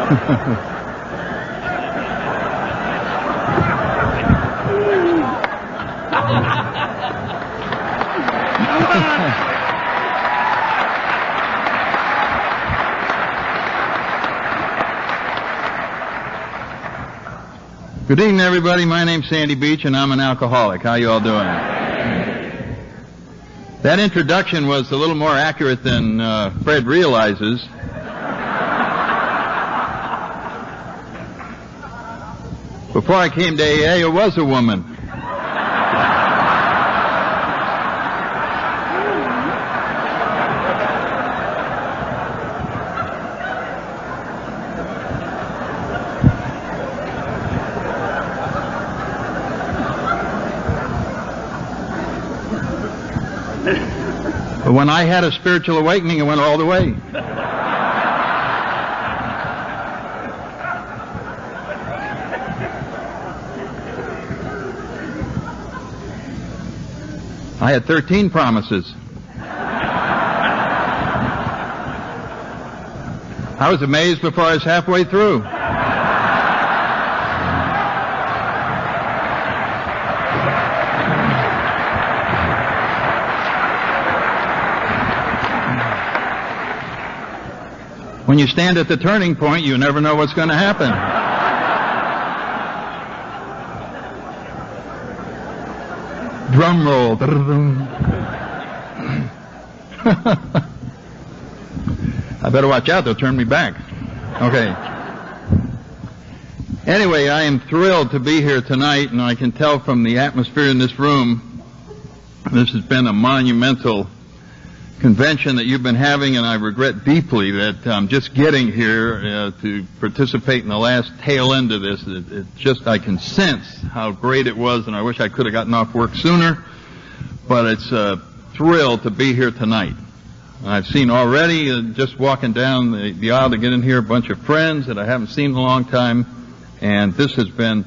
Good evening, everybody. My name's Sandy Beach, and I'm an alcoholic. How you all doing? That introduction was a little more accurate than Fred realizes. Before I came to AA, it was a woman. But when I had a spiritual awakening, it went all the way. I had 13 promises. I was amazed before I was halfway through. When you stand at the turning point, you never know what's going to happen. Drum roll. I better watch out, they'll turn me back. Okay. Anyway, I am thrilled to be here tonight, and I can tell from the atmosphere in this room, this has been a monumental convention that you've been having, and I regret deeply that just getting here to participate in the last tail end of this, I can sense how great it was, and I wish I could have gotten off work sooner, but it's a thrill to be here tonight. I've seen already, just walking down the aisle to get in here, a bunch of friends that I haven't seen in a long time, and this has been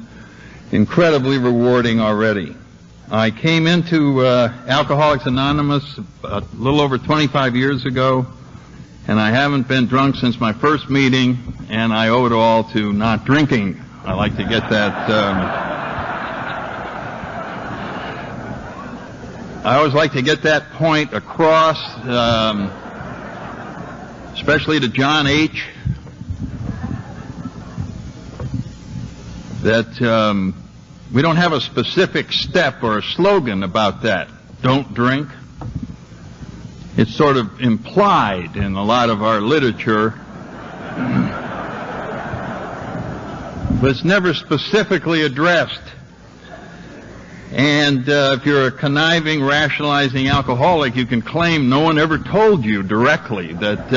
incredibly rewarding already. I came into Alcoholics Anonymous a little over 25 years ago, and I haven't been drunk since my first meeting, and I owe it all to not drinking. I like to get that. I always like to get that point across, especially to John H., that we don't have a specific step or a slogan about that. Don't drink. It's sort of implied in a lot of our literature, but it's never specifically addressed. And if you're a conniving, rationalizing alcoholic, you can claim no one ever told you directly that...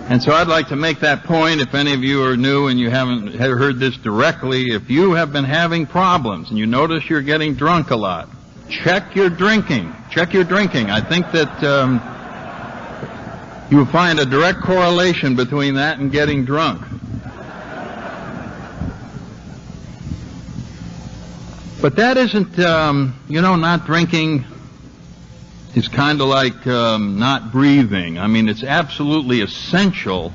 And so I'd like to make that point, if any of you are new and you haven't heard this directly, if you have been having problems and you notice you're getting drunk a lot, check your drinking. Check your drinking. I think that you will find a direct correlation between that and getting drunk. But that isn't, not drinking is kind of like not breathing. I mean, it's absolutely essential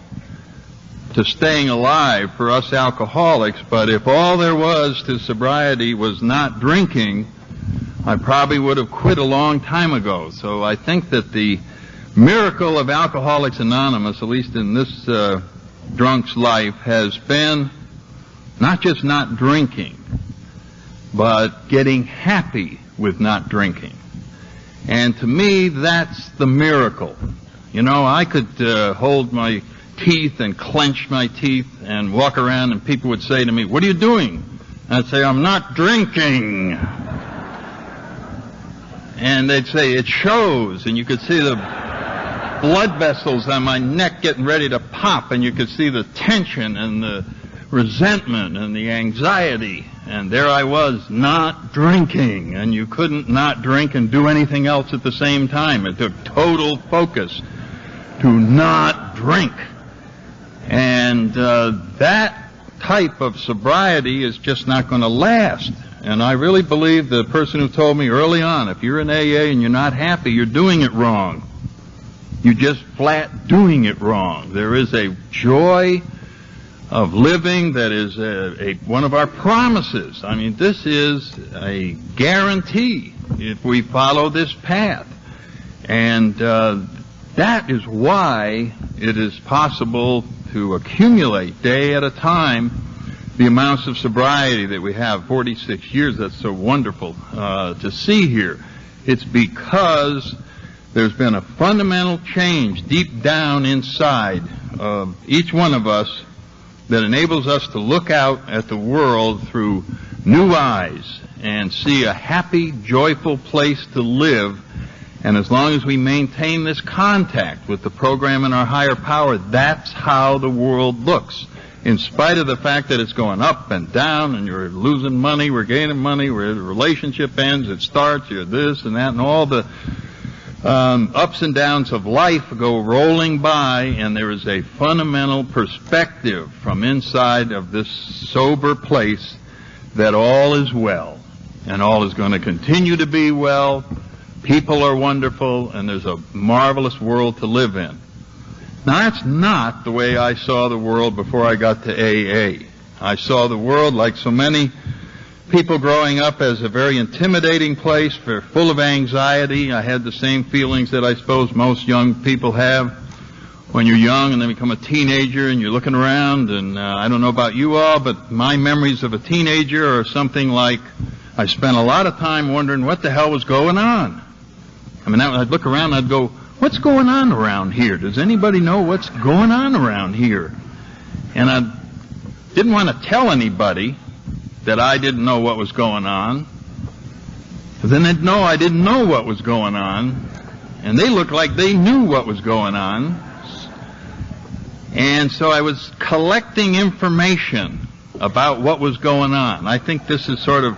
to staying alive for us alcoholics, but if all there was to sobriety was not drinking, I probably would have quit a long time ago. So I think that the miracle of Alcoholics Anonymous, at least in this drunk's life, has been not just not drinking, but getting happy with not drinking. And to me, that's the miracle. You know, I could hold my teeth and clench my teeth and walk around, and people would say to me, "What are you doing?" And I'd say, "I'm not drinking." And they'd say, "It shows." And you could see the blood vessels on my neck getting ready to pop, and you could see the tension and the resentment and the anxiety. And there I was, not drinking, and you couldn't not drink and do anything else at the same time. It took total focus to not drink. And that type of sobriety is just not going to last. And I really believe the person who told me early on, if you're in AA and you're not happy, you're doing it wrong. You're just flat doing it wrong. There is a joy of living that is one of our promises. I mean, this is a guarantee if we follow this path. And that is why it is possible to accumulate day at a time the amounts of sobriety that we have, 46 years. That's so wonderful to see here. It's because there's been a fundamental change deep down inside of each one of us that enables us to look out at the world through new eyes and see a happy, joyful place to live. And as long as we maintain this contact with the program in our higher power, that's how the world looks. In spite of the fact that it's going up and down and you're losing money, we're gaining money, where the relationship ends, it starts, you're this and that, and all the ups and downs of life go rolling by, and there is a fundamental perspective from inside of this sober place that all is well, and all is going to continue to be well. People are wonderful, and there's a marvelous world to live in. Now, that's not the way I saw the world before I got to AA. I saw the world, like so many people growing up, as a very intimidating place, full of anxiety. I had the same feelings that I suppose most young people have when you're young and then become a teenager and you're looking around. And I don't know about you all, but my memories of a teenager are something like I spent a lot of time wondering what the hell was going on. I mean, I'd look around and I'd go, what's going on around here? Does anybody know what's going on around here? And I didn't want to tell anybody that I didn't know what was going on. But then they'd know I didn't know what was going on. And they looked like they knew what was going on. And so I was collecting information about what was going on. I think this is sort of,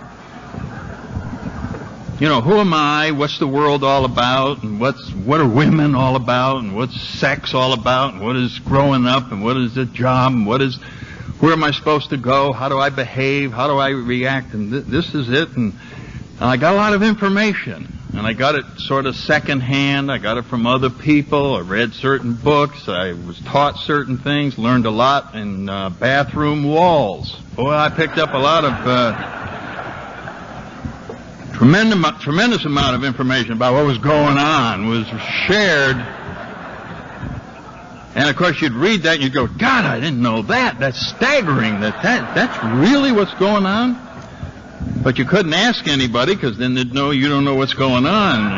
you know, who am I? What's the world all about? And what are women all about? And what's sex all about? And what is growing up? And what is the job? And where am I supposed to go? How do I behave? How do I react? And this is it. And I got a lot of information. And I got it sort of secondhand. I got it from other people. I read certain books. I was taught certain things. Learned a lot in bathroom walls. Boy, I picked up a lot of tremendous amount of information about what was going on was shared. And of course you'd read that and you'd go, God, I didn't know that. That's staggering. That's really what's going on. But you couldn't ask anybody because then they'd know you don't know what's going on.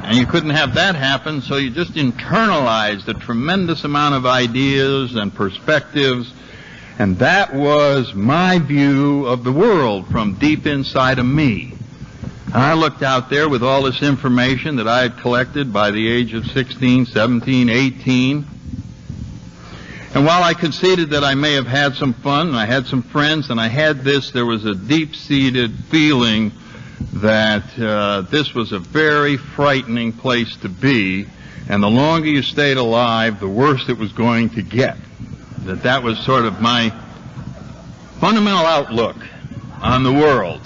And you couldn't have that happen, so you just internalized a tremendous amount of ideas and perspectives. And that was my view of the world from deep inside of me. And I looked out there with all this information that I had collected by the age of 16, 17, 18. And while I conceded that I may have had some fun, and I had some friends, and I had this, there was a deep-seated feeling that this was a very frightening place to be. And the longer you stayed alive, the worse it was going to get. That was sort of my fundamental outlook on the world.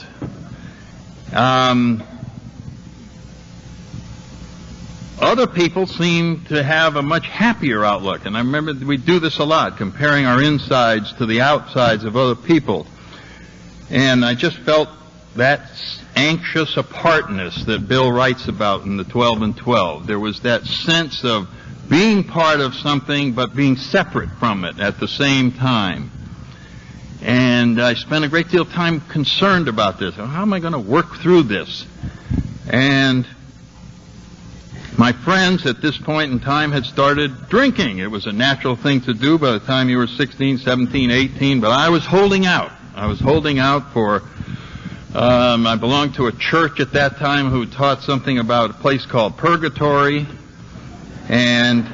Other people seem to have a much happier outlook, and I remember we do this a lot, comparing our insides to the outsides of other people. And I just felt that anxious apartness that Bill writes about in the 12 and 12. There was that sense of being part of something but being separate from it at the same time. And I spent a great deal of time concerned about this. How am I going to work through this? And my friends at this point in time had started drinking. It was a natural thing to do by the time you were 16, 17, 18, but I was holding out. I was holding out for, I belonged to a church at that time who taught something about a place called Purgatory. And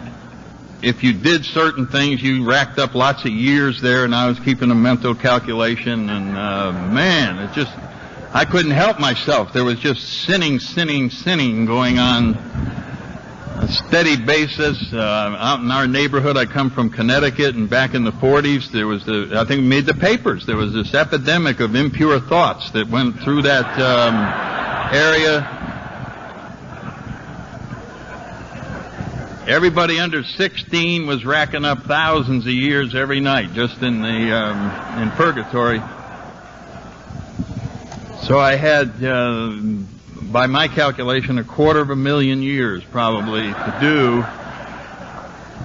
if you did certain things, you racked up lots of years there, and I was keeping a mental calculation, and man, it just, I couldn't help myself. There was just sinning going on a steady basis. Out in our neighborhood, I come from Connecticut, and back in the 40s, there was I think we made the papers, there was this epidemic of impure thoughts that went through that area. everybody under 16 was racking up thousands of years every night just in purgatory. So I had, by my calculation, 250,000 years probably to do.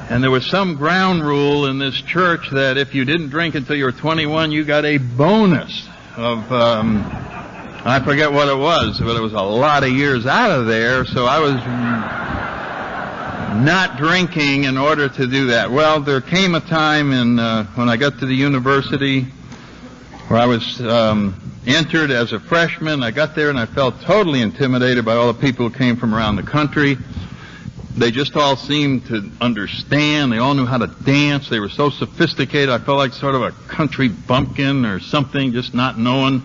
And there was some ground rule in this church that if you didn't drink until you were 21, you got a bonus of, I forget what it was, but it was a lot of years out of there, so I was not drinking in order to do that. Well, there came a time when I got to the university where I was entered as a freshman. I got there and I felt totally intimidated by all the people who came from around the country. They just all seemed to understand. They all knew how to dance. They were so sophisticated. I felt like sort of a country bumpkin or something, just not knowing.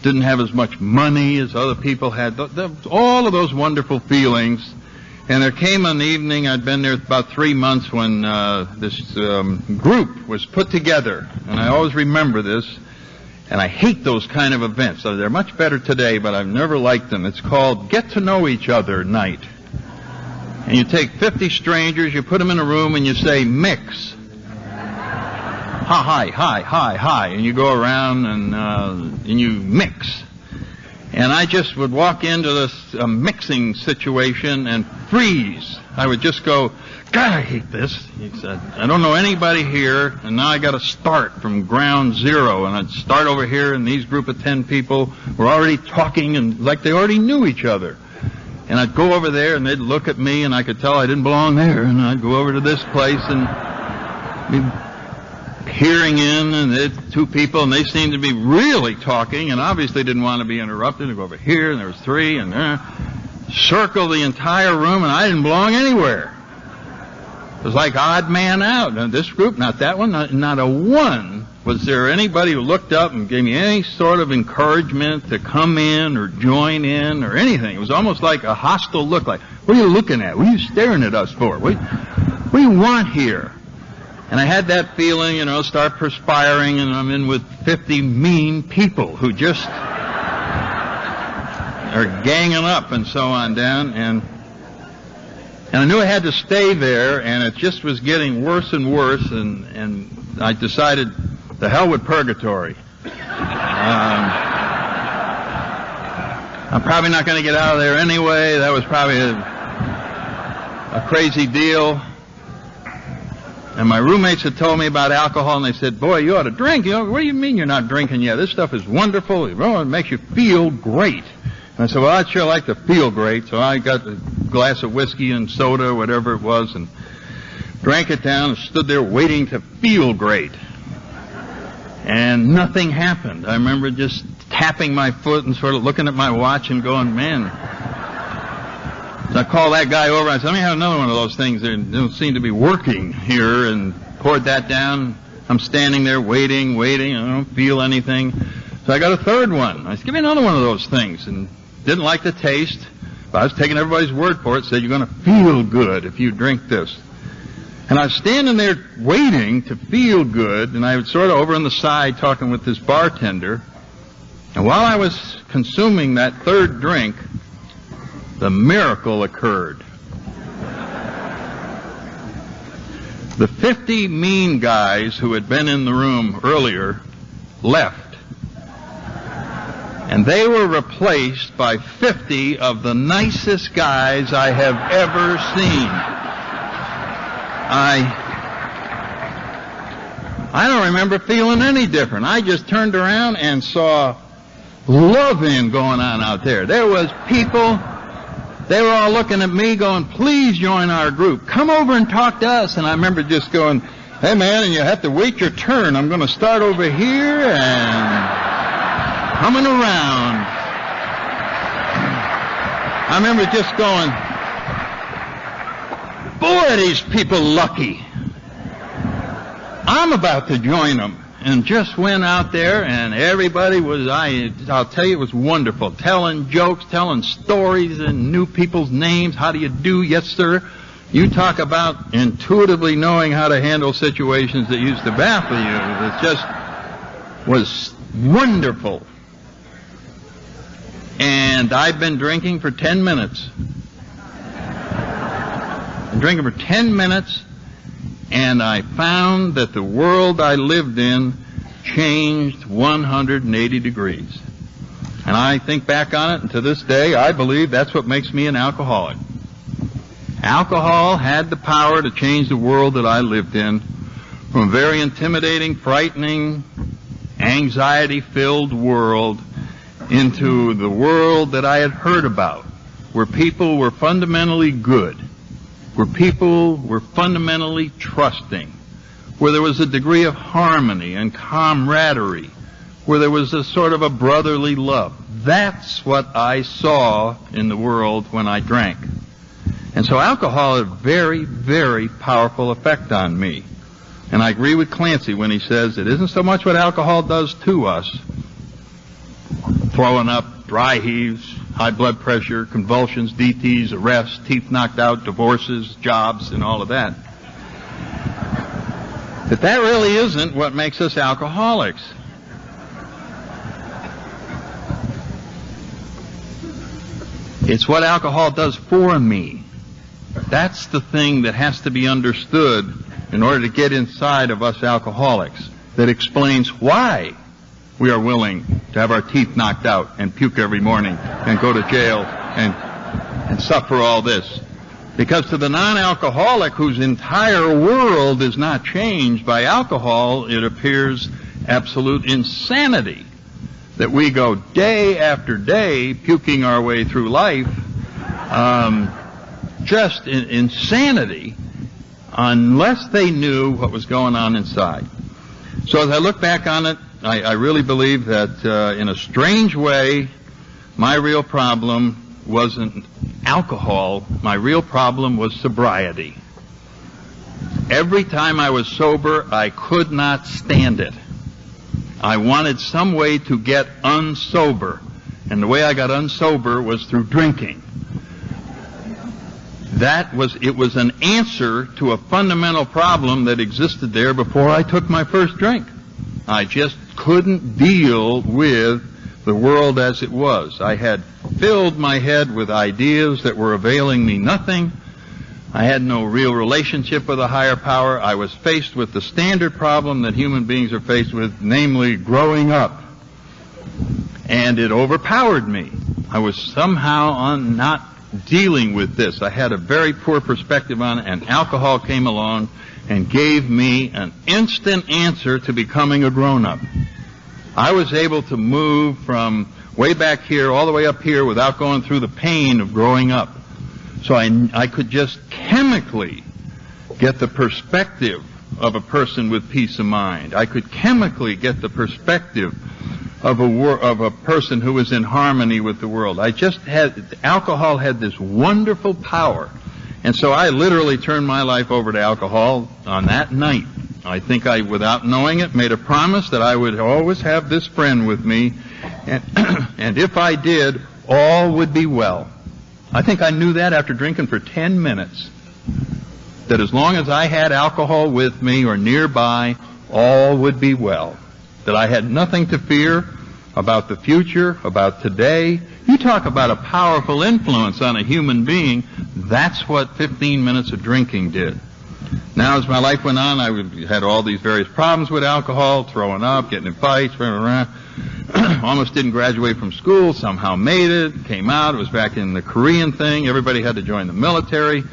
Didn't have as much money as other people had. All of those wonderful feelings. And there came an evening, I'd been there about 3 months, when this group was put together. And I always remember this. And I hate those kind of events. They're much better today, but I've never liked them. It's called Get to Know Each Other Night. And you take 50 strangers, you put them in a room, and you say, mix. Hi, hi, hi, hi. And you go around and you mix. And I just would walk into this mixing situation and freeze. I would just go, God, I hate this. He said, I don't know anybody here, and now I got to start from ground zero. And I'd start over here, and these group of 10 people were already talking and like they already knew each other. And I'd go over there, and they'd look at me, and I could tell I didn't belong there. And I'd go over to this place and be peering in, and they'd 2 people, and they seemed to be really talking, and obviously didn't want to be interrupted. I'd go over here, and there was 3, and there, circle the entire room, and I didn't belong anywhere. It was like odd man out. Now, this group, not that one, not a one. Was there anybody who looked up and gave me any sort of encouragement to come in or join in or anything? It was almost like a hostile look, like, what are you looking at? What are you staring at us for? What do you want here? And I had that feeling, start perspiring, and I'm in with 50 mean people who just are ganging up and so on down. And I knew I had to stay there, and it just was getting worse and worse, and I decided, the hell with purgatory. I'm probably not going to get out of there anyway. That was probably a crazy deal. And my roommates had told me about alcohol, and they said, boy, you ought to drink. What do you mean you're not drinking yet? This stuff is wonderful. It makes you feel great. And I said, well, I'd sure like to feel great. So I got a glass of whiskey and soda, whatever it was, and drank it down and stood there waiting to feel great. And nothing happened. I remember just tapping my foot and sort of looking at my watch and going, man. So I called that guy over. I said, let me have another one of those things. They don't seem to be working here. And poured that down. I'm standing there waiting. I don't feel anything. So I got a third one. I said, give me another one of those things. And didn't like the taste. But I was taking everybody's word for it. Said, you're going to feel good if you drink this. And I was standing there waiting to feel good, and I was sort of over on the side talking with this bartender. And while I was consuming that third drink, the miracle occurred. The 50 mean guys who had been in the room earlier left. And they were replaced by 50 of the nicest guys I have ever seen. I don't remember feeling any different. I just turned around and saw loving going on out there. There was people, they were all looking at me going, please join our group. Come over and talk to us. And I remember just going, hey man, and you have to wait your turn. I'm going to start over here and coming around. I remember just going, boy, are these people lucky. I'm about to join them. And just went out there, and everybody was, I'll tell you, it was wonderful. Telling jokes, telling stories, and knew people's names. How do you do? Yes, sir. You talk about intuitively knowing how to handle situations that used to baffle you. It just was wonderful. And I've been drinking for 10 minutes. I drank it for 10 minutes, and I found that the world I lived in changed 180 degrees. And I think back on it, and to this day, I believe that's what makes me an alcoholic. Alcohol had the power to change the world that I lived in from a very intimidating, frightening, anxiety-filled world into the world that I had heard about, where people were fundamentally good, where people were fundamentally trusting, where there was a degree of harmony and camaraderie, where there was a sort of a brotherly love. That's what I saw in the world when I drank. And so alcohol had a very, very powerful effect on me. And I agree with Clancy when he says it isn't so much what alcohol does to us, throwing up, dry heaves, high blood pressure, convulsions, DTs, arrests, teeth knocked out, divorces, jobs, and all of that. But that really isn't what makes us alcoholics. It's what alcohol does for me. That's the thing that has to be understood in order to get inside of us alcoholics, that explains why we are willing to have our teeth knocked out and puke every morning and go to jail and suffer all this. Because to the non-alcoholic whose entire world is not changed by alcohol, it appears absolute insanity that we go day after day puking our way through life, just insanity, unless they knew what was going on inside. So as I look back on it, I really believe that in a strange way, my real problem wasn't alcohol. My real problem was sobriety. Every time I was sober, I could not stand it. I wanted some way to get unsober. And the way I got unsober was through drinking. It was an answer to a fundamental problem that existed there before I took my first drink. I just couldn't deal with the world as it was. I had filled my head with ideas that were availing me nothing. I had no real relationship with a higher power. I was faced with the standard problem that human beings are faced with, namely growing up. And it overpowered me. I was somehow not dealing with this. I had a very poor perspective on it, and alcohol came along and gave me an instant answer to becoming a grown-up. I was able to move from way back here all the way up here without going through the pain of growing up. So I could just chemically get the perspective of a person with peace of mind. I could chemically get the perspective of a person who was in harmony with the world. Alcohol had this wonderful power. And so I literally turned my life over to alcohol on that night. I think I, without knowing it, made a promise that I would always have this friend with me, and if I did, all would be well. I think I knew that after drinking for 10 minutes, that as long as I had alcohol with me or nearby, all would be well. That I had nothing to fear about the future, about today. You talk about a powerful influence on a human being. That's what 15 minutes of drinking did. Now, as my life went on, I had all these various problems with alcohol, throwing up, getting in fights, almost didn't graduate from school, somehow made it, came out, it was back in the Korean thing, everybody had to join the military,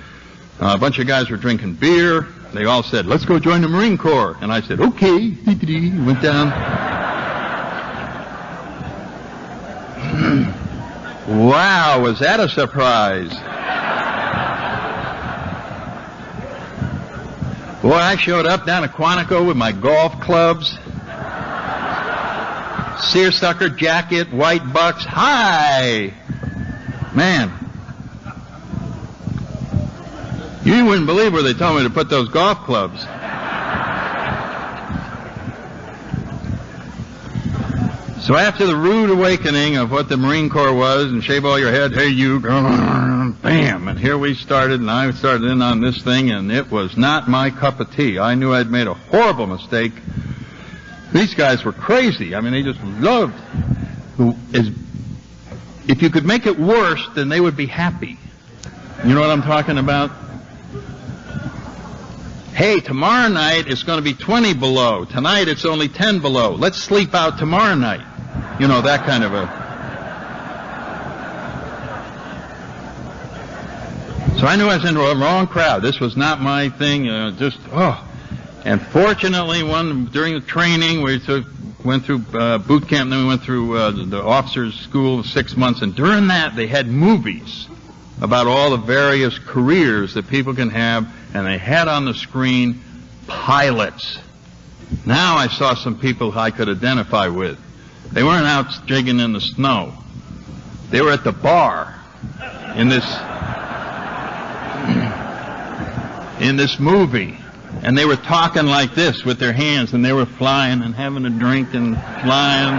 a bunch of guys were drinking beer, they all said, let's go join the Marine Corps, and I said, okay, went down. Wow, was that a surprise? Boy, I showed up down at Quantico with my golf clubs, seersucker jacket, white bucks. Hi! Man. You wouldn't believe where they told me to put those golf clubs. So after the rude awakening of what the Marine Corps was, and shave all your head, hey you, bam, and here we started, and I started in on this thing, and it was not my cup of tea. I knew I'd made a horrible mistake. These guys were crazy. I mean, they just loved. If you could make it worse, then they would be happy. You know what I'm talking about? Hey, tomorrow night it's going to be 20 below. Tonight it's only 10 below. Let's sleep out tomorrow night. You know, that kind of a... So I knew I was in the wrong crowd. This was not my thing. And fortunately, during the training, went through boot camp, then we went through the officers' school 6 months, and during that they had movies about all the various careers that people can have, and they had on the screen pilots. Now I saw some people I could identify with. They weren't out jigging in the snow. They were at the bar in this movie, and they were talking like this with their hands, and they were flying and having a drink and flying.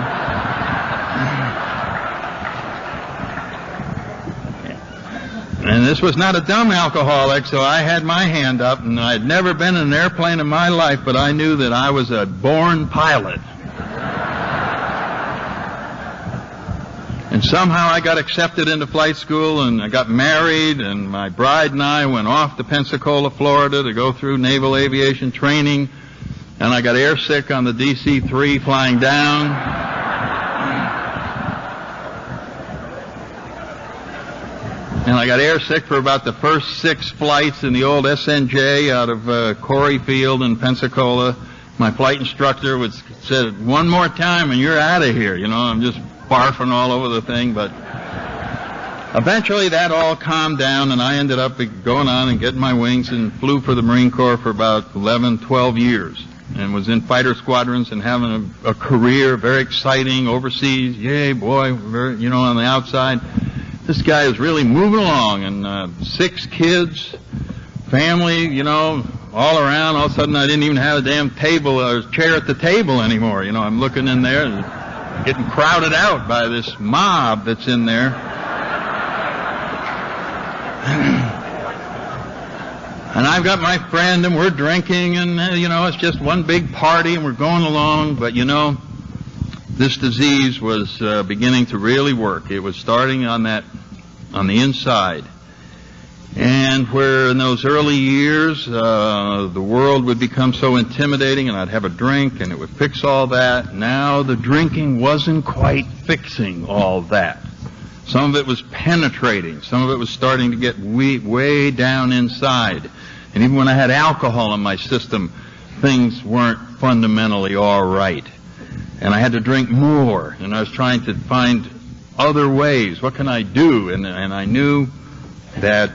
And this was not a dumb alcoholic, so I had my hand up, and I'd never been in an airplane in my life, but I knew that I was a born pilot. And somehow I got accepted into flight school, and I got married, and my bride and I went off to Pensacola, Florida to go through naval aviation training, and I got airsick on the DC-3 flying down. And I got airsick for about the first 6 flights in the old SNJ out of Corey Field in Pensacola. My flight instructor said, "One more time and you're out of here." You know, I'm just barfing all over the thing. But eventually that all calmed down, and I ended up going on and getting my wings and flew for the Marine Corps for about 11, 12 years. And was in fighter squadrons and having a career, very exciting, overseas. Yay, boy, very, on the outside. This guy is really moving along, and 6 kids, family, all around. All of a sudden, I didn't even have a damn table or chair at the table anymore. I'm looking in there and getting crowded out by this mob that's in there. And I've got my friend, and we're drinking, and, it's just one big party, and we're going along. But, this disease was beginning to really work. It was starting on the inside. And where in those early years the world would become so intimidating, and I'd have a drink and it would fix all that, now the drinking wasn't quite fixing all that. Some of it was penetrating. Some of it was starting to get way down inside. And even when I had alcohol in my system, things weren't fundamentally all right. And I had to drink more, and I was trying to find other ways. What can I do? And I knew that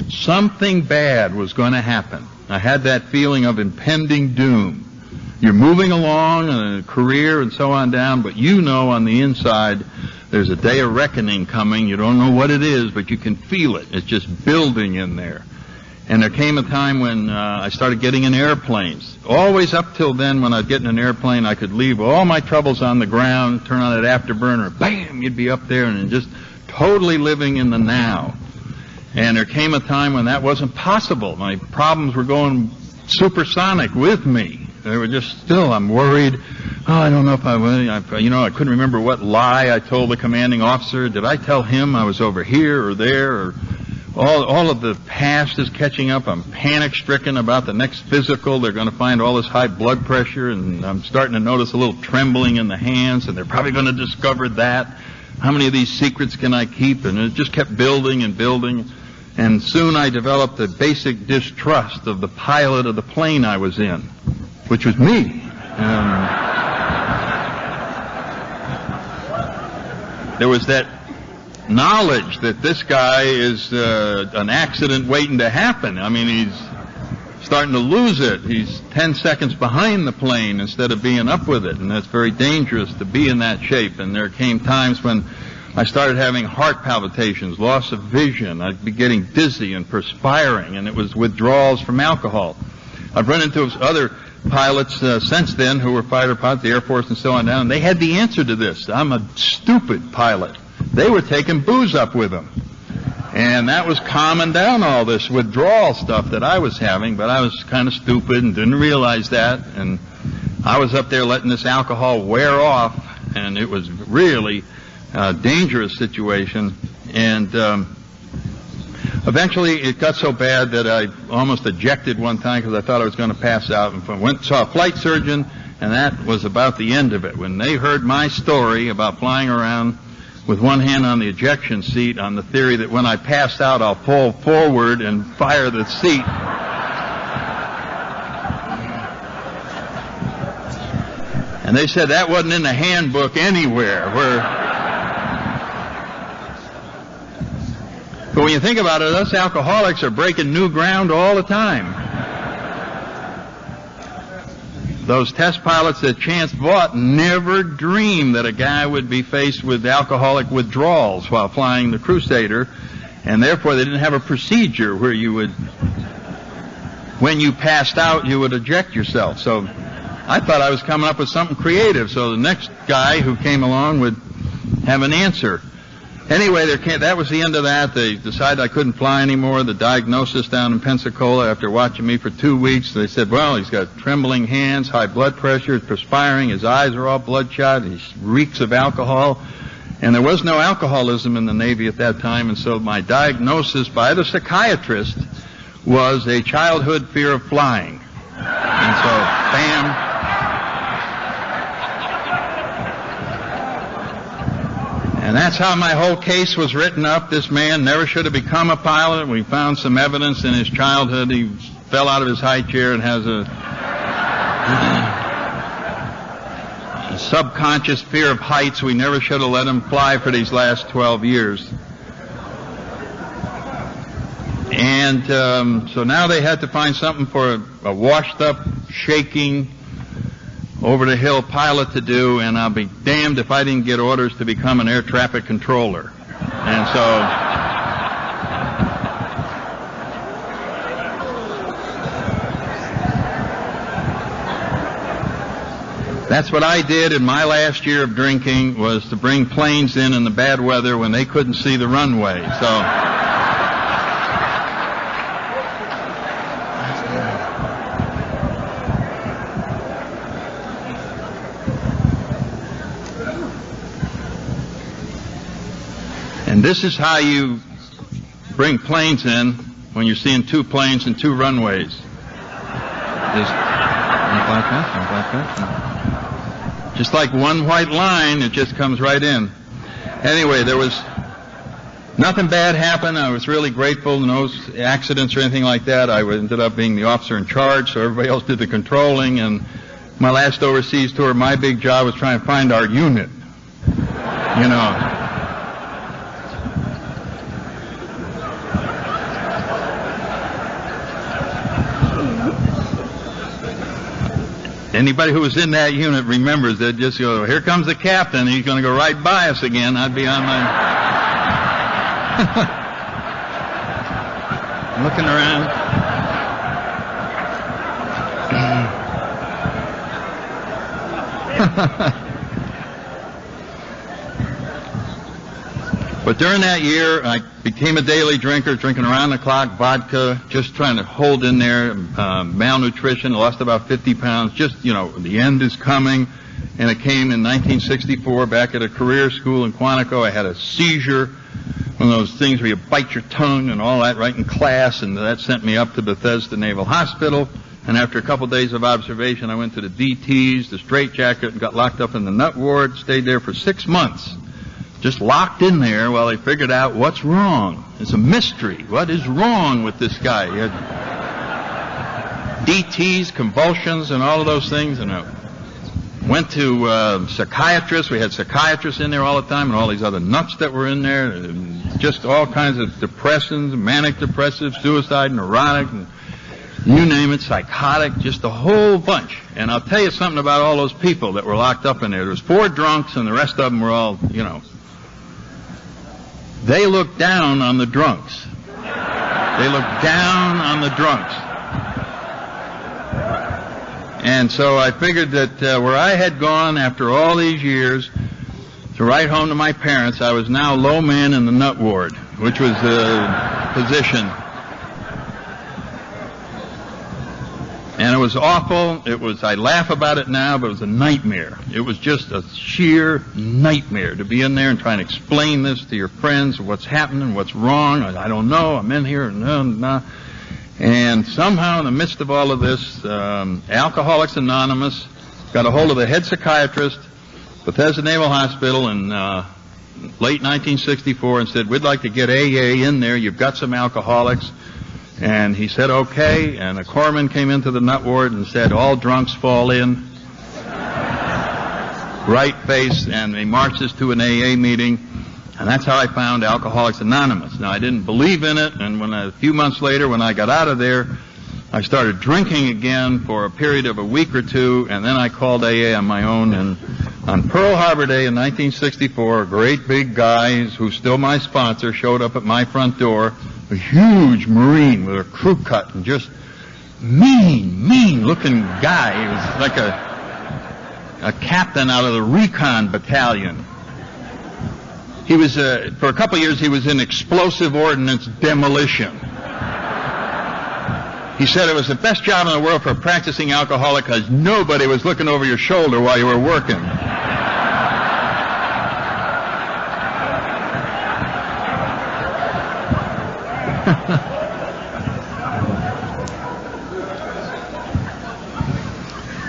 something bad was going to happen. I had that feeling of impending doom. You're moving along in a career and so on down, but on the inside there's a day of reckoning coming. You don't know what it is, but you can feel it. It's just building in there. And there came a time when I started getting in airplanes. Always up till then, when I'd get in an airplane, I could leave all my troubles on the ground, turn on that afterburner, bam, you'd be up there and just totally living in the now. And there came a time when that wasn't possible. My problems were going supersonic with me. They were just still, I'm worried. I don't know if I couldn't remember what lie I told the commanding officer. Did I tell him I was over here or there? Or all of the past is catching up. I'm panic-stricken about the next physical. They're going to find all this high blood pressure, and I'm starting to notice a little trembling in the hands, and they're probably going to discover that. How many of these secrets can I keep? And it just kept building and building. And soon I developed a basic distrust of the pilot of the plane I was in, which was me. There was that knowledge that this guy is an accident waiting to happen. I mean, he's starting to lose it. He's 10 seconds behind the plane instead of being up with it, and that's very dangerous to be in that shape. And there came times when I started having heart palpitations, loss of vision. I'd be getting dizzy and perspiring, and it was withdrawals from alcohol. I've run into other pilots since then who were fighter pilots, the Air Force and so on down, and they had the answer to this. I'm a stupid pilot. They were taking booze up with them. And that was calming down all this withdrawal stuff that I was having, but I was kind of stupid and didn't realize that. And I was up there letting this alcohol wear off, and it was really a dangerous situation. And Eventually, it got so bad that I almost ejected one time because I thought I was going to pass out. And went and saw a flight surgeon, and that was about the end of it. When they heard my story about flying around with one hand on the ejection seat on the theory that when I pass out, I'll fall forward and fire the seat. And they said that wasn't in the handbook anywhere. But when you think about it, us alcoholics are breaking new ground all the time. Those test pilots that Chance bought never dreamed that a guy would be faced with alcoholic withdrawals while flying the Crusader, and therefore they didn't have a procedure where you would, when you passed out, you would eject yourself. So I thought I was coming up with something creative, so the next guy who came along would have an answer. Anyway, that was the end of that. They decided I couldn't fly anymore. The diagnosis down in Pensacola, after watching me for 2 weeks, they said, well, he's got trembling hands, high blood pressure, he's perspiring, his eyes are all bloodshot, he reeks of alcohol. And there was no alcoholism in the Navy at that time, and so my diagnosis by the psychiatrist was a childhood fear of flying. And so, bam. And that's how my whole case was written up. This man never should have become a pilot. We found some evidence in his childhood. He fell out of his high chair and has a subconscious fear of heights. We never should have let him fly for these last 12 years. And so now they had to find something for a washed-up, shaking, over-the-hill pilot to do, and I'll be damned if I didn't get orders to become an air traffic controller. And so that's what I did in my last year of drinking, was to bring planes in the bad weather when they couldn't see the runway. So and this is how you bring planes in when you're seeing 2 planes and 2 runways. Just like one white line, it just comes right in. Anyway, there was nothing bad happened. I was really grateful. No accidents or anything like that. I ended up being the officer in charge, so everybody else did the controlling. And my last overseas tour, my big job was trying to find our unit. You know. Anybody who was in that unit remembers that. Just go, here comes the captain, he's going to go right by us again. I'd be on my looking around. But during that year, I became a daily drinker, drinking around the clock, vodka, just trying to hold in there, malnutrition, lost about 50 pounds, just, the end is coming. And it came in 1964 back at a career school in Quantico. I had a seizure, one of those things where you bite your tongue and all that right in class, and that sent me up to Bethesda Naval Hospital. And after a couple days of observation, I went to the DTs, the straitjacket, and got locked up in the nut ward, stayed there for 6 months. Just locked in there while they figured out what's wrong. It's a mystery. What is wrong with this guy? He had DTs, convulsions, and all of those things. And I went to psychiatrists. We had psychiatrists in there all the time, and all these other nuts that were in there. And just all kinds of depressants, manic depressive, suicide, neurotic, and you name it, psychotic, just a whole bunch. And I'll tell you something about all those people that were locked up in there. There was 4 drunks, and the rest of them were all, They looked down on the drunks. They looked down on the drunks. And so I figured that where I had gone after all these years to write home to my parents, I was now low man in the nut ward, which was the position. And it was awful. I laugh about it now, but it was a nightmare. It was just a sheer nightmare to be in there and try and explain this to your friends, what's happening, what's wrong. I don't know. I'm in here. And somehow in the midst of all of this, Alcoholics Anonymous got a hold of the head psychiatrist, Bethesda Naval Hospital in late 1964 and said, we'd like to get AA in there. You've got some alcoholics. And he said, okay. And a corpsman came into the nut ward and said, all drunks fall in. Right face. And he marched us to an AA meeting. And that's how I found Alcoholics Anonymous. Now, I didn't believe in it. And a few months later, when I got out of there, I started drinking again for a period of a week or two. And then I called AA on my own. And on Pearl Harbor Day in 1964, a great big guy, who's still my sponsor, showed up at my front door. A huge Marine with a crew cut and just mean-looking guy. He was like a captain out of the recon battalion. He was, for a couple of years, he was in explosive ordnance demolition. He said it was the best job in the world for a practicing alcoholic because nobody was looking over your shoulder while you were working.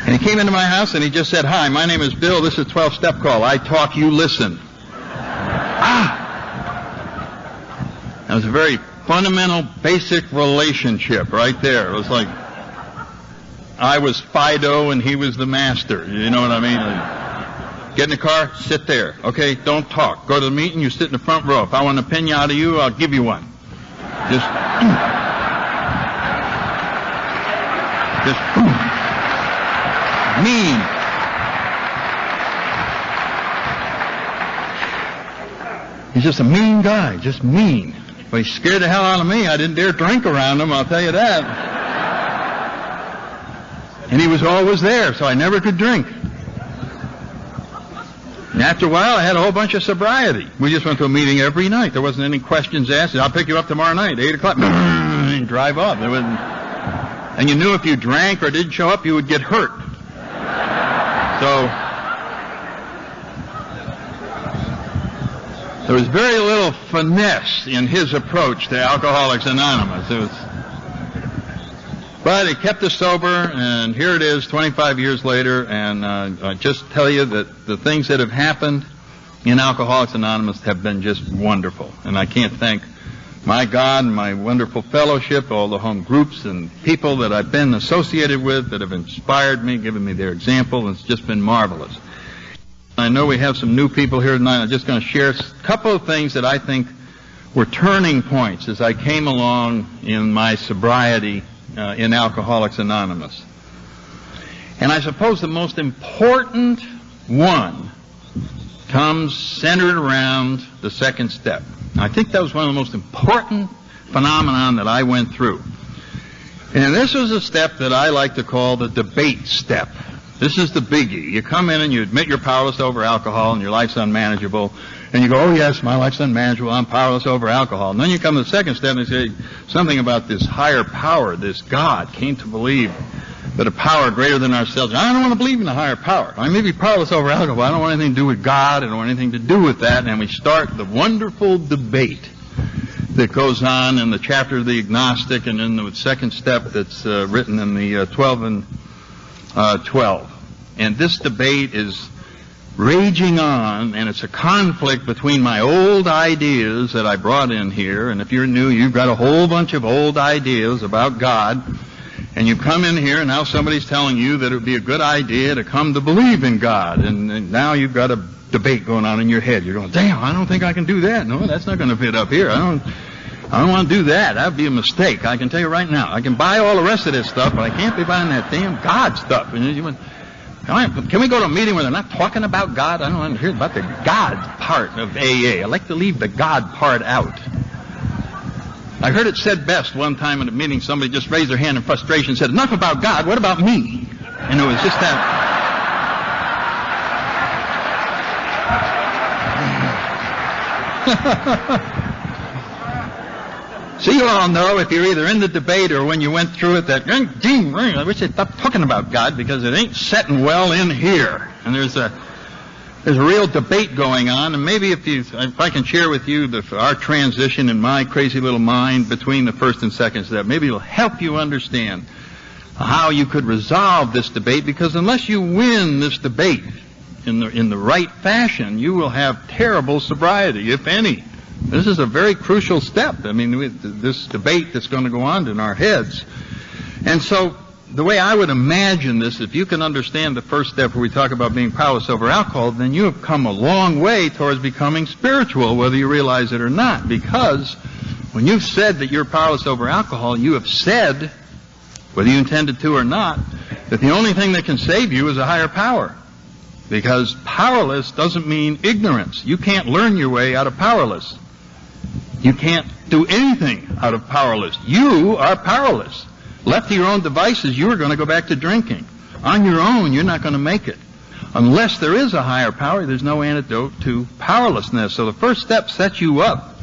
And he came into my house and he just said, hi, my name is Bill, this is 12-Step Call. I talk, you listen. That was a very fundamental, basic relationship right there. It was like I was Fido and he was the master. You know what I mean? Like, get in the car, sit there. Okay, don't talk. Go to the meeting, you sit in the front row. If I want an opinion out of you, I'll give you one. Just mean. He's just a mean guy, just mean. But he scared the hell out of me. I didn't dare drink around him, I'll tell you that. And he was always there, so I never could drink. And after a while, I had a whole bunch of sobriety. We just went to a meeting every night. There wasn't any questions asked. I'll pick you up tomorrow night, 8 o'clock, and drive off. And you knew if you drank or didn't show up, you would get hurt. So there was very little finesse in his approach to Alcoholics Anonymous. But he kept us sober, and here it is 25 years later, and I just tell you that the things that have happened in Alcoholics Anonymous have been just wonderful. And I can't thank my God and my wonderful fellowship, all the home groups and people that I've been associated with that have inspired me, given me their example. It's just been marvelous. I know we have some new people here tonight. I'm just going to share a couple of things that I think were turning points as I came along in my sobriety in Alcoholics Anonymous. And I suppose the most important one comes centered around the second step. I think that was one of the most important phenomenon that I went through. And this was a step that I like to call the debate step. This is the biggie. You come in and you admit you're powerless over alcohol and your life's unmanageable. And you go, oh yes, my life's unmanageable, I'm powerless over alcohol. And then you come to the second step and say something about this higher power, this God, came to believe that a power greater than ourselves. I don't want to believe in a higher power. I may be powerless over alcohol, I don't want anything to do with God, I don't want anything to do with that. And we start the wonderful debate that goes on in the chapter of the agnostic and in the second step that's written in the 12 and 12. And this debate is raging on, and it's a conflict between my old ideas that I brought in here, and if you're new, you've got a whole bunch of old ideas about God, and you come in here, and now somebody's telling you that it would be a good idea to come to believe in God, and now you've got a debate going on in your head. You're going, damn, I don't think I can do that. No, that's not going to fit up here. I don't want to do that. That would be a mistake. I can tell you right now. I can buy all the rest of this stuff, but I can't be buying that damn God stuff. And can we go to a meeting where they're not talking about God? I don't want to hear about the God part of AA. I like to leave the God part out. I heard it said best one time in a meeting. Somebody just raised their hand in frustration and said, enough about God, what about me? And it was just that. So you all know, if you're either in the debate or when you went through it, that, I wish they'd stop talking about God because it ain't setting well in here. And there's a real debate going on, and maybe if I can share with you our transition in my crazy little mind between the first and second step, maybe it'll help you understand how you could resolve this debate, because unless you win this debate in the right fashion, you will have terrible sobriety, if any. This is a very crucial step. I mean, this debate that's going to go on in our heads. And so the way I would imagine this, if you can understand the first step where we talk about being powerless over alcohol, then you have come a long way towards becoming spiritual, whether you realize it or not. Because when you've said that you're powerless over alcohol, you have said, whether you intended to or not, that the only thing that can save you is a higher power. Because powerless doesn't mean ignorance. You can't learn your way out of powerless. You can't do anything out of powerless. You are powerless. Left to your own devices, you are going to go back to drinking. On your own, you're not going to make it. Unless there is a higher power, there's no antidote to powerlessness. So the first step sets you up.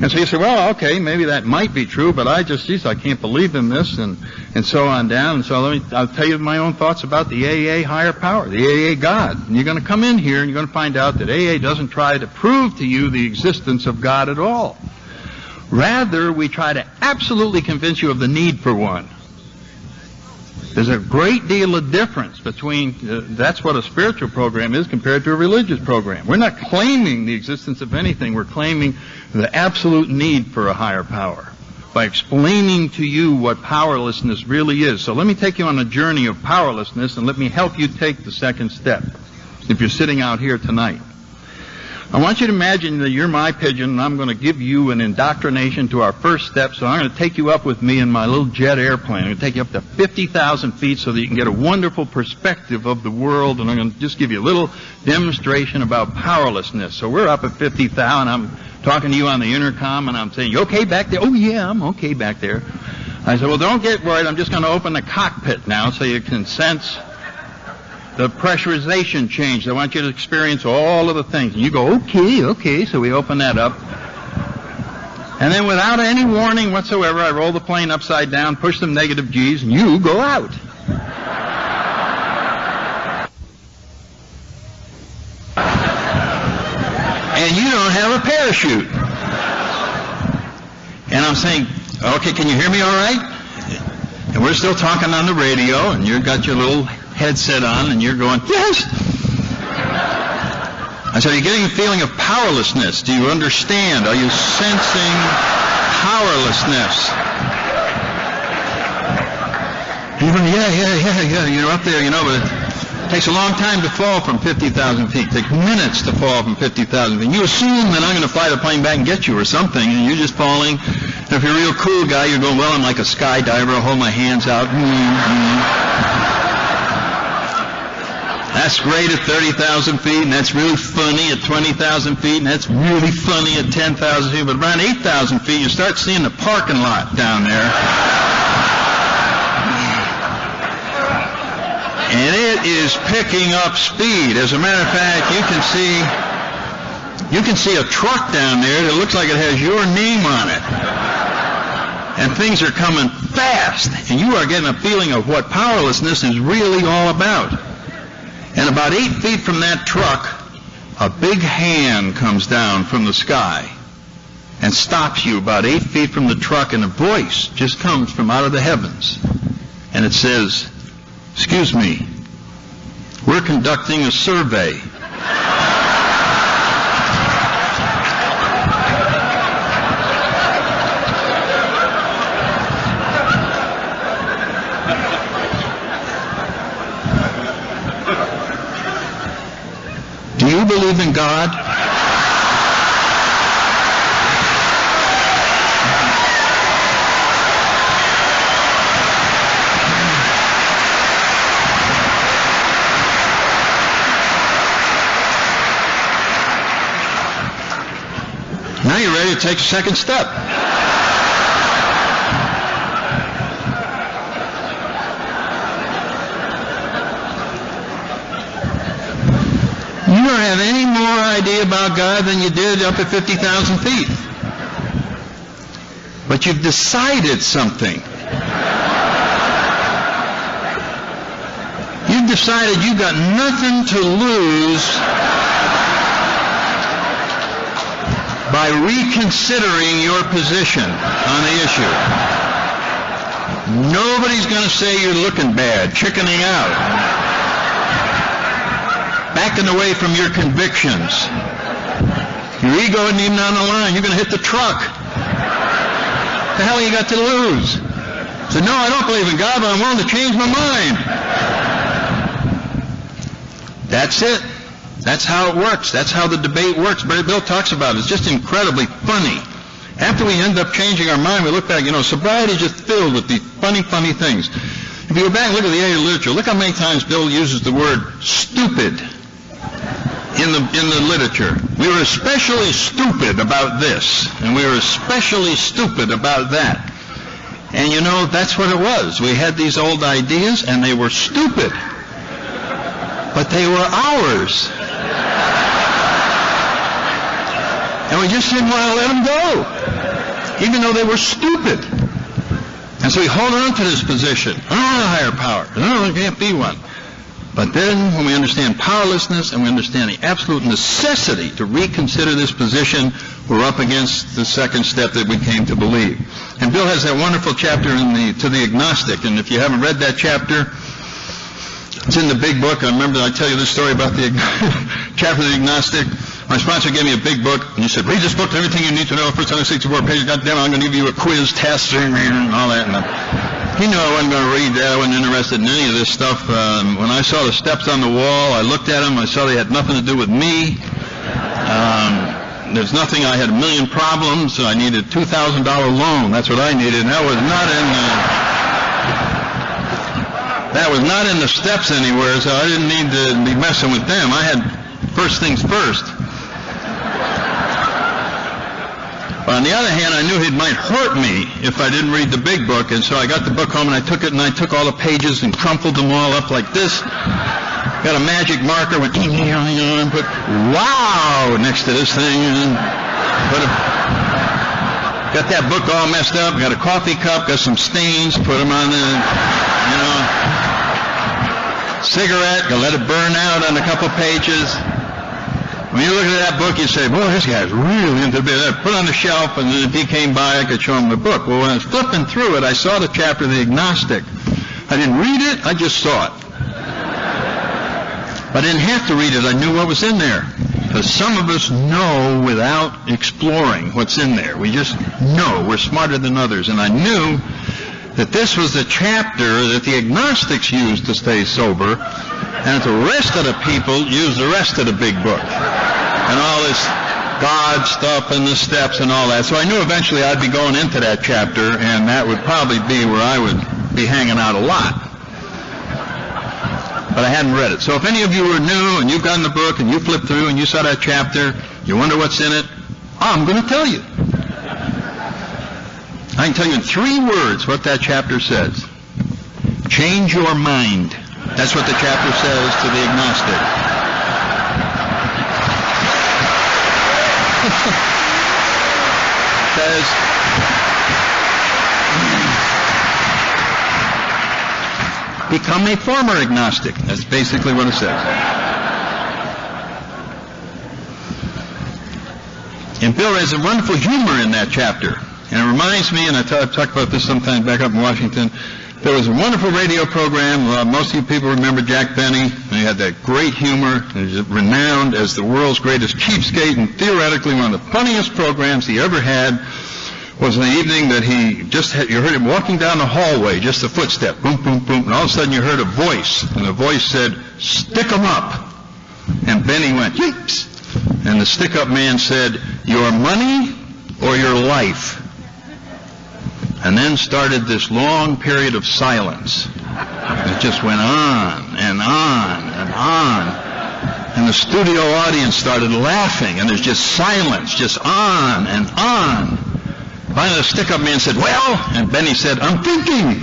And so you say, well, okay, maybe that might be true, but I can't believe in this, and so on down. And so I'll tell you my own thoughts about the AA higher power, the AA God. And you're going to come in here and you're going to find out that AA doesn't try to prove to you the existence of God at all. Rather, we try to absolutely convince you of the need for one. There's a great deal of difference between, that's what a spiritual program is compared to a religious program. We're not claiming the existence of anything. We're claiming the absolute need for a higher power by explaining to you what powerlessness really is. So let me take you on a journey of powerlessness, and let me help you take the second step if you're sitting out here tonight. I want you to imagine that you're my pigeon, and I'm going to give you an indoctrination to our first step. So I'm going to take you up with me in my little jet airplane. I'm going to take you up to 50,000 feet so that you can get a wonderful perspective of the world, and I'm going to just give you a little demonstration about powerlessness. So we're up at 50,000. I'm talking to you on the intercom, and I'm saying, you okay back there? Oh, yeah, I'm okay back there. I said, well, don't get worried. I'm just going to open the cockpit now so you can sense the pressurization change. I want you to experience all of the things. And you go, okay. So we open that up. And then without any warning whatsoever, I roll the plane upside down, push some negative G's, and you go out. And you don't have a parachute. And I'm saying, okay, can you hear me all right? And we're still talking on the radio, and you've got your little headset on, and you're going, yes! I said, are you getting a feeling of powerlessness? Do you understand? Are you sensing powerlessness? And you're going, yeah, you're up there, but it takes a long time to fall from 50,000 feet. It takes minutes to fall from 50,000 feet. You assume that I'm going to fly the plane back and get you or something, and you're just falling. And if you're a real cool guy, you're going, well, I'm like a skydiver. I'll hold my hands out. That's great at 30,000 feet, and that's really funny at 20,000 feet, and that's really funny at 10,000 feet. But around 8,000 feet, you start seeing the parking lot down there. And it is picking up speed. As a matter of fact, you can see a truck down there that looks like it has your name on it. And things are coming fast, and you are getting a feeling of what powerlessness is really all about. And about 8 feet from that truck, a big hand comes down from the sky and stops you about 8 feet from the truck, and a voice just comes from out of the heavens. And it says, excuse me, we're conducting a survey. Do you believe in God? Now you're ready to take a second step. You don't have any more idea about God than you did up at 50,000 feet. But you've decided something. You've decided you've got nothing to lose by reconsidering your position on the issue. Nobody's going to say you're looking bad, chickening out, backing away from your convictions. Your ego isn't even on the line. You're going to hit the truck. The hell you got to lose? So no, I don't believe in God, but I'm willing to change my mind. That's it. That's how it works. That's how the debate works. Bill talks about it. It's just incredibly funny. After we end up changing our mind, we look back, sobriety is just filled with these funny things. If you go back and look at the AA literature, look how many times Bill uses the word stupid in the literature. We were especially stupid about this, and we were especially stupid about that. And that's what it was. We had these old ideas, and they were stupid. But they were ours. And we just didn't want to let them go, even though they were stupid. And so we hold on to this position. I don't want a higher power. No, there can't be one. But then when we understand powerlessness and we understand the absolute necessity to reconsider this position, we're up against the second step that we came to believe. And Bill has that wonderful chapter to the agnostic. And if you haven't read that chapter, it's in the big book. I remember I tell you this story about the chapter of the agnostic. My sponsor gave me a big book, and he said, read this book, everything you need to know, first 164 pages. God damn it, I'm going to give you a quiz, test, and all that. And he knew I wasn't going to read that. I wasn't interested in any of this stuff. When I saw the steps on the wall, I looked at them. I saw they had nothing to do with me. There's nothing. I had a million problems. I needed a $2,000 loan. That's what I needed. And that was not in the steps anywhere, so I didn't need to be messing with them. I had first things first. But on the other hand, I knew it might hurt me if I didn't read the big book, and so I got the book home and I took it and I took all the pages and crumpled them all up like this. Got a magic marker, went and put wow next to this thing, and got that book all messed up. Got a coffee cup, got some stains, put them on the cigarette, gonna let it burn out on a couple pages. When you look at that book, you say, boy, this guy's really into it. Put it on the shelf, and then if he came by, I could show him the book. Well, when I was flipping through it, I saw the chapter of the agnostic. I didn't read it, I just saw it. But I didn't have to read it, I knew what was in there. Because some of us know without exploring what's in there. We just know. We're smarter than others. And I knew that this was the chapter that the agnostics used to stay sober, and that the rest of the people used the rest of the big book. And all this God stuff and the steps and all that. So I knew eventually I'd be going into that chapter, and that would probably be where I would be hanging out a lot. But I hadn't read it. So if any of you are new and you've gotten the book and you flipped through and you saw that chapter, you wonder what's in it, I'm going to tell you. I can tell you in 3 words what that chapter says. Change your mind. That's what the chapter says to the agnostic. Says, become a former agnostic. That's basically what it says. And Bill has a wonderful humor in that chapter. And it reminds me, and I've talked about this sometime back up in Washington, there was a wonderful radio program. Most of you people remember Jack Benny. He had that great humor. He was renowned as the world's greatest cheapskate, and theoretically one of the funniest programs he ever had was the evening that you heard him walking down the hallway, just a footstep, boom, boom, boom, and all of a sudden you heard a voice, and the voice said, stick 'em up. And Benny went, yeeps. And the stick-up man said, your money or your life? And then started this long period of silence. It just went on and on and on. And the studio audience started laughing, and there's just silence, just on and on. Finally, the stick-up man said, well, and Benny said, I'm thinking.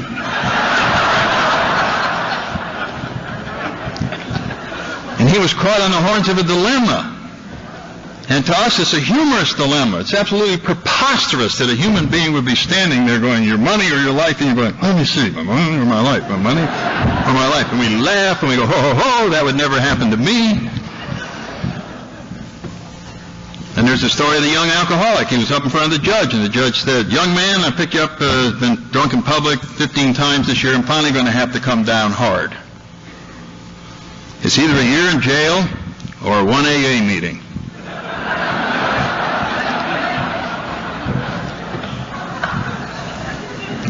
And he was caught on the horns of a dilemma. And to us, it's a humorous dilemma. It's absolutely preposterous that a human being would be standing there going, your money or your life, and you're going, let me see, my money or my life, my money or my life. And we laugh and we go, ho, ho, ho, that would never happen to me. And there's the story of the young alcoholic. He was up in front of the judge, and the judge said, young man, I picked you up, been drunk in public 15 times this year. I'm finally going to have to come down hard. It's either a year in jail or one AA meeting.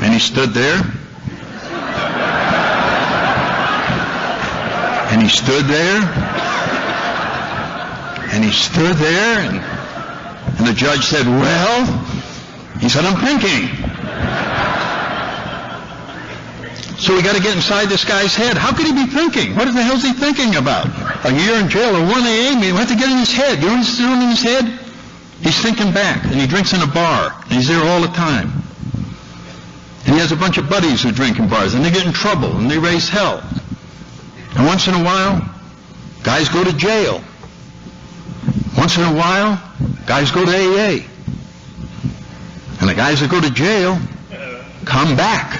And he stood there. And he stood there. And he stood there. And the judge said, well, he said, I'm thinking. So we got to get inside this guy's head. How could he be thinking? What the hell is he thinking about? A year in jail or one AA meeting? We have to get in his head. You know what's doing in his head? He's thinking back, and he drinks in a bar, and he's there all the time. And he has a bunch of buddies who drink in bars, and they get in trouble, and they raise hell. And once in a while, guys go to jail. Once in a while, guys go to AA. And the guys that go to jail come back.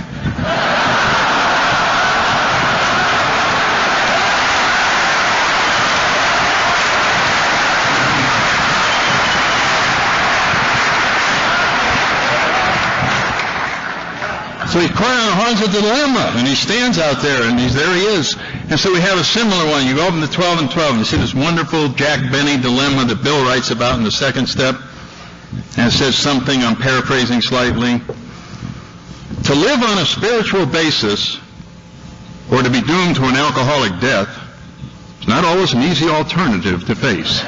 So he's caught on the horns of the dilemma, and he stands out there, and there he is. And so we have a similar one. You go open to 12 and 12, and you see this wonderful Jack Benny dilemma that Bill writes about in the second step. And it says something, I'm paraphrasing slightly. To live on a spiritual basis, or to be doomed to an alcoholic death, is not always an easy alternative to face.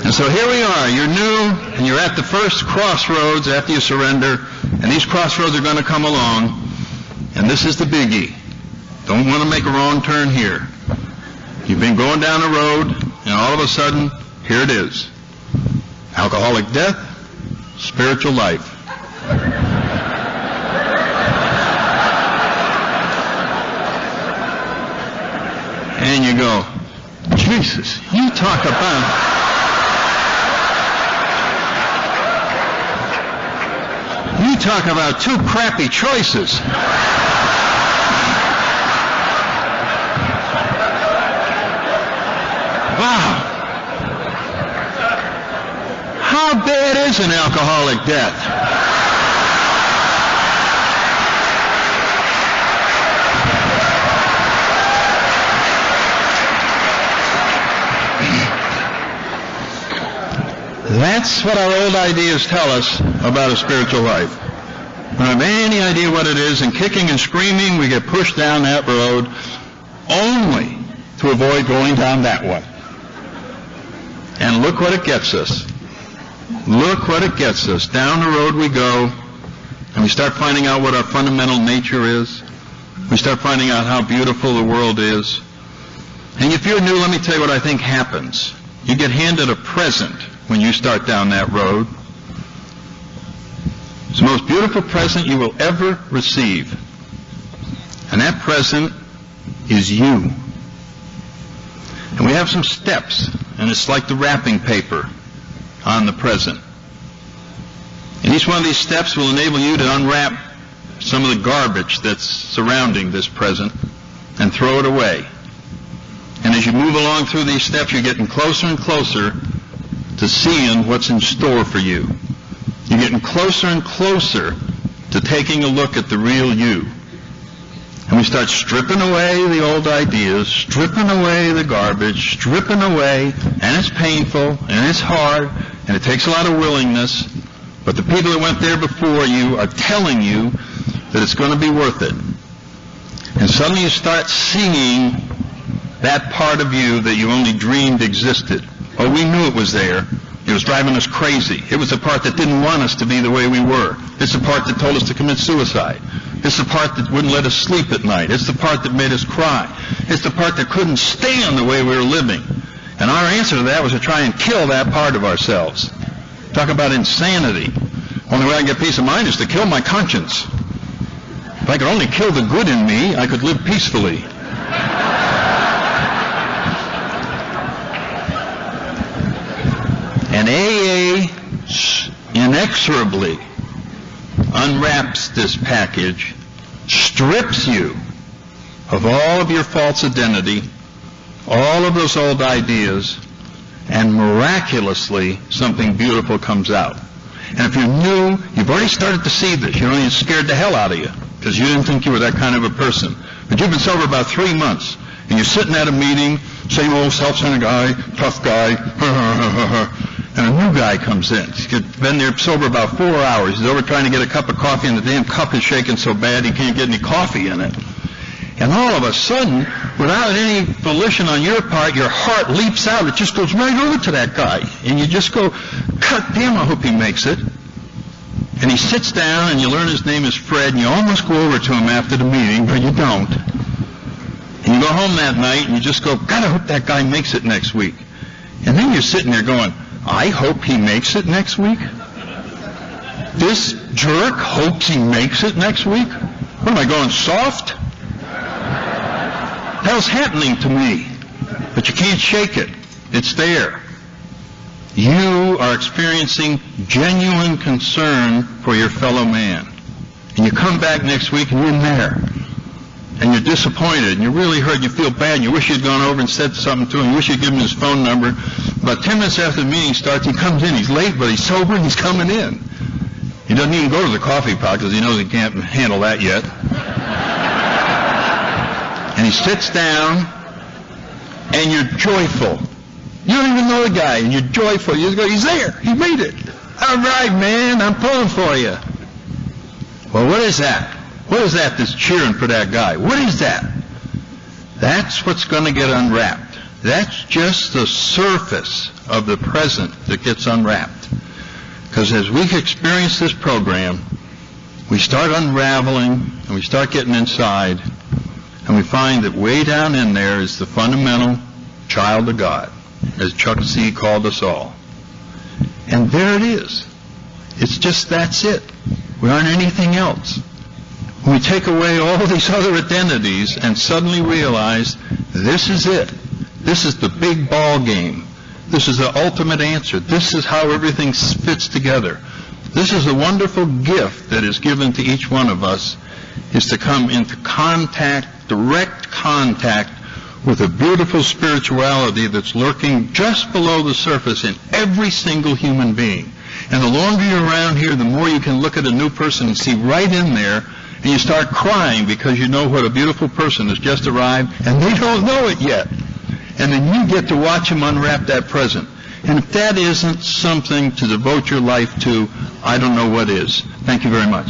And so here we are, you're new, and you're at the first crossroads after you surrender, and these crossroads are going to come along, and this is the biggie. Don't want to make a wrong turn here. You've been going down the road, and all of a sudden, here it is. Alcoholic death, spiritual life. And you go, Jesus, you talk about... You talk about two crappy choices. Wow. How bad is an alcoholic death? That's what our old ideas tell us about a spiritual life. We don't have any idea what it is, and kicking and screaming, we get pushed down that road only to avoid going down that one. And look what it gets us. Look what it gets us. Down the road we go, and we start finding out what our fundamental nature is. We start finding out how beautiful the world is. And if you're new, let me tell you what I think happens. You get handed a present when you start down that road. It's the most beautiful present you will ever receive. And that present is you. And we have some steps, and it's like the wrapping paper on the present. And each one of these steps will enable you to unwrap some of the garbage that's surrounding this present and throw it away. And as you move along through these steps, you're getting closer and closer to seeing what's in store for you. You're getting closer and closer to taking a look at the real you. And we start stripping away the old ideas, stripping away the garbage, stripping away, and it's painful, and it's hard, and it takes a lot of willingness, but the people that went there before you are telling you that it's going to be worth it. And suddenly you start seeing that part of you that you only dreamed existed. Oh, we knew it was there. It was driving us crazy. It was the part that didn't want us to be the way we were. It's the part that told us to commit suicide. It's the part that wouldn't let us sleep at night. It's the part that made us cry. It's the part that couldn't stand the way we were living. And our answer to that was to try and kill that part of ourselves. Talk about insanity. Only way I can get peace of mind is to kill my conscience. If I could only kill the good in me, I could live peacefully. And AA inexorably unwraps this package, strips you of all of your false identity, all of those old ideas, and miraculously something beautiful comes out. And if you're new, you've already started to see this. You know, it scared the hell out of you because you didn't think you were that kind of a person. But you've been sober about 3 months, and you're sitting at a meeting, same old self-centered guy, tough guy, and a new guy comes in. He's been there sober about 4 hours. He's over trying to get a cup of coffee, and the damn cup is shaking so bad he can't get any coffee in it. And all of a sudden, without any volition on your part, your heart leaps out. It just goes right over to that guy. And you just go, God damn, I hope he makes it. And he sits down, and you learn his name is Fred, and you almost go over to him after the meeting, but you don't. And you go home that night, and you just go, God, I hope that guy makes it next week. And then you're sitting there going, I hope he makes it next week? This jerk hopes he makes it next week? What am I going, soft? Hell's happening to me, but you can't shake it. It's there. You are experiencing genuine concern for your fellow man. And you come back next week and you're in there. And you're disappointed and you're really hurt. You feel bad. You wish you'd gone over and said something to him. You wish you'd given him his phone number. About 10 minutes after the meeting starts, he comes in. He's late, but he's sober and he's coming in. He doesn't even go to the coffee pot because he knows he can't handle that yet. And he sits down, and you're joyful. You don't even know the guy, and you're joyful. You just go, he's there. He made it. All right, man, I'm pulling for you. Well, what is that? What is that that's cheering for that guy? What is that? That's what's going to get unwrapped. That's just the surface of the present that gets unwrapped. Because as we experience this program, we start unraveling, and we start getting inside, and we find that way down in there is the fundamental child of God, as Chuck C. called us all. And there it is. It's just, that's it. We aren't anything else. We take away all these other identities and suddenly realize this is it. This is the big ball game. This is the ultimate answer. This is how everything fits together. This is a wonderful gift that is given to each one of us, is to come into contact, direct contact with a beautiful spirituality that's lurking just below the surface in every single human being. And the longer you're around here, the more you can look at a new person and see right in there, and you start crying because you know what a beautiful person has just arrived, and they don't know it yet. And then you get to watch them unwrap that present. And if that isn't something to devote your life to, I don't know what is. Thank you very much.